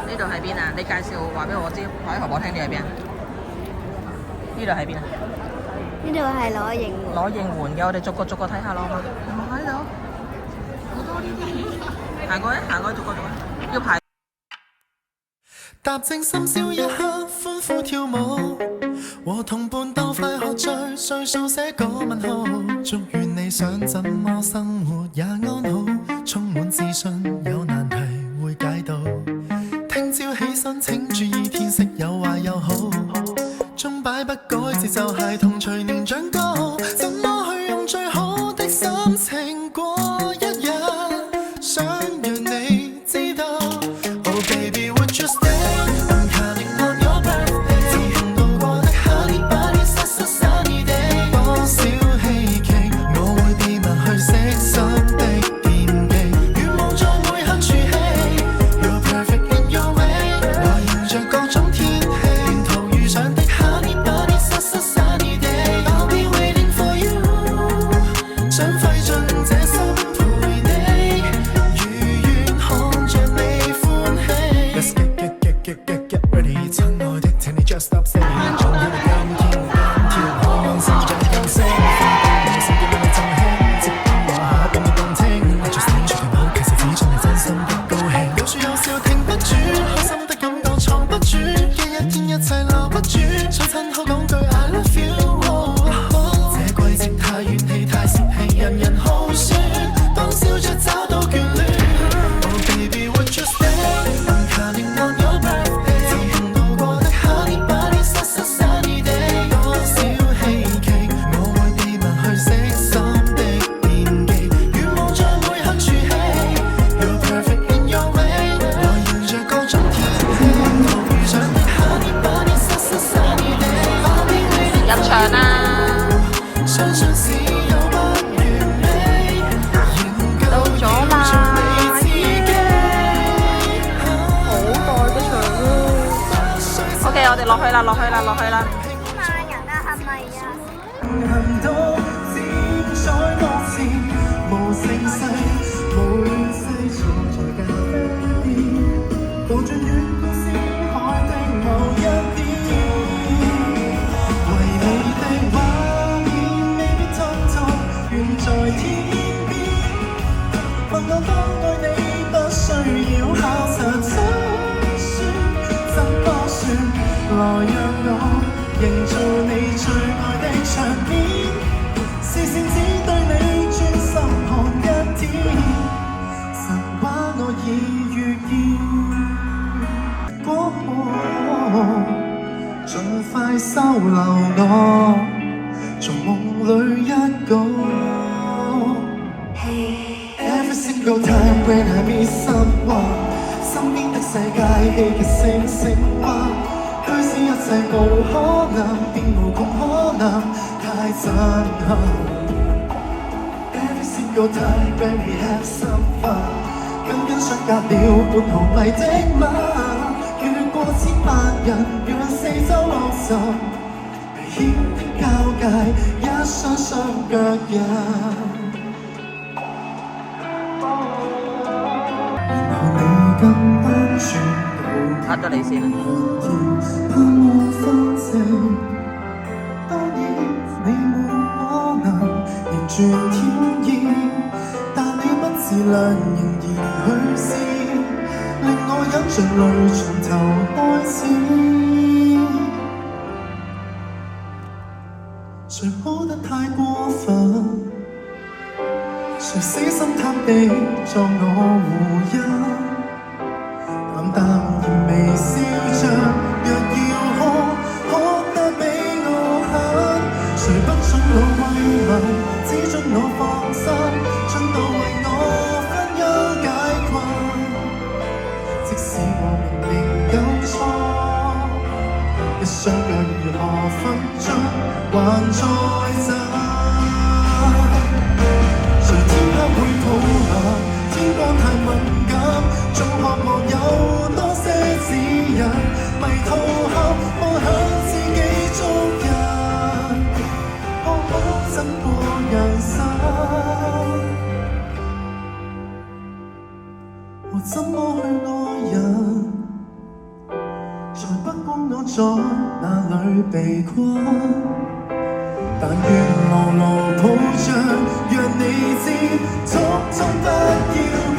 呢度喺邊啊？你介紹話俾我知，話俾婆婆聽你喺邊啊？呢度喺邊啊？呢度係攞應援。攞應援嘅，我哋逐個睇下咯嘛。喺度好多呢啲，行過去逐個，要排。踏正深宵一刻，歡呼跳舞，和同伴鬥快喝醉，歲數寫個問號。祝願你想怎麼生活也安好，充滿自信，有難題會解到。聽朝起身請注意天色有壞有好，鐘擺不改節奏，孩童隨年長高，怎麼去用最好的心情過一日？想讓你知道 Oh baby would you stay？I'm counting on your birthday， 曾經度過的 Honey Bunny Sunny Day， 多少希冀我會秘密去悉心的惦記，願望在每刻儲起 You're perfect in your way， 來迎着各種天氣，沿途遇上的 Honey Bunny Sunny Day， I'll be waiting for you， 想費盡這心陪你，如願看着你歡喜。Let's get ready， 親愛的，請你 just stop saying， 重要的今天我今天可安心着更升，快樂心叫你振興，接近我下俾你動聽，我just need 出條腦，其實只準係真心的高興，有說有笑停不住，開心的感覺藏不住，一天一切留不住，想親口講句 I love you，這季節太怨氣太泄氣，人人好酸，當笑着找到眷戀。Oh baby would you stay？I'm counting on your birthday， 曾經度過的 Honey Bunny Sunny Day， 多少希冀我會秘密去悉心的惦記，願望在每刻儲起 You're perfect in your way， 來迎着各種天氣，沿途遇上的 Honey Bunny Sunny Day，I'll be waiting 入場啦！相信是有不完美，仍到舊咗啦要做你自己。好耐嘅場咯。OK， 我哋落去啦。嘛，人家係咪啊？行動只在目前，無聲勢，無亂世，坐在咖啡店，到盡遠到星海的某一天，為你的畫面未必通透，遠在天邊，問我多愛你，不需要考察怎算，怎麼算，來讓我營造你最愛的場面，視線只對你專心看一天，神話我已預見，盡快收留我，從夢裏一個。Every single time when I meet someone， 身邊的世界戲劇性升華，虛使一切無可能，變無窮可能，太震撼。Every single time when we have some fun， 緊相隔了半毫米的馬，越過千萬人，讓四周落沉，危險的交界，一雙雙腳印。更安全拍咗你先啦。盼我分證，當然你沒可能逆轉天意，但你不自量仍然去試，令我忍着淚從頭開始。誰好得太過分？誰死心塌地作我護蔭？淡然微笑着，若要哭得比我狠，誰不准我慰問，只准我放心，盡到為我分憂解困。即使我明明有錯，一雙腳如何分進，還在震。誰天黑會抱恨，天光太敏感，總渴望有多些指引，迷途後望向自己足印，可否真過人生？我怎麼去愛人？在不光我在哪裏避光，但願牢牢抱着，讓你知，通通不要。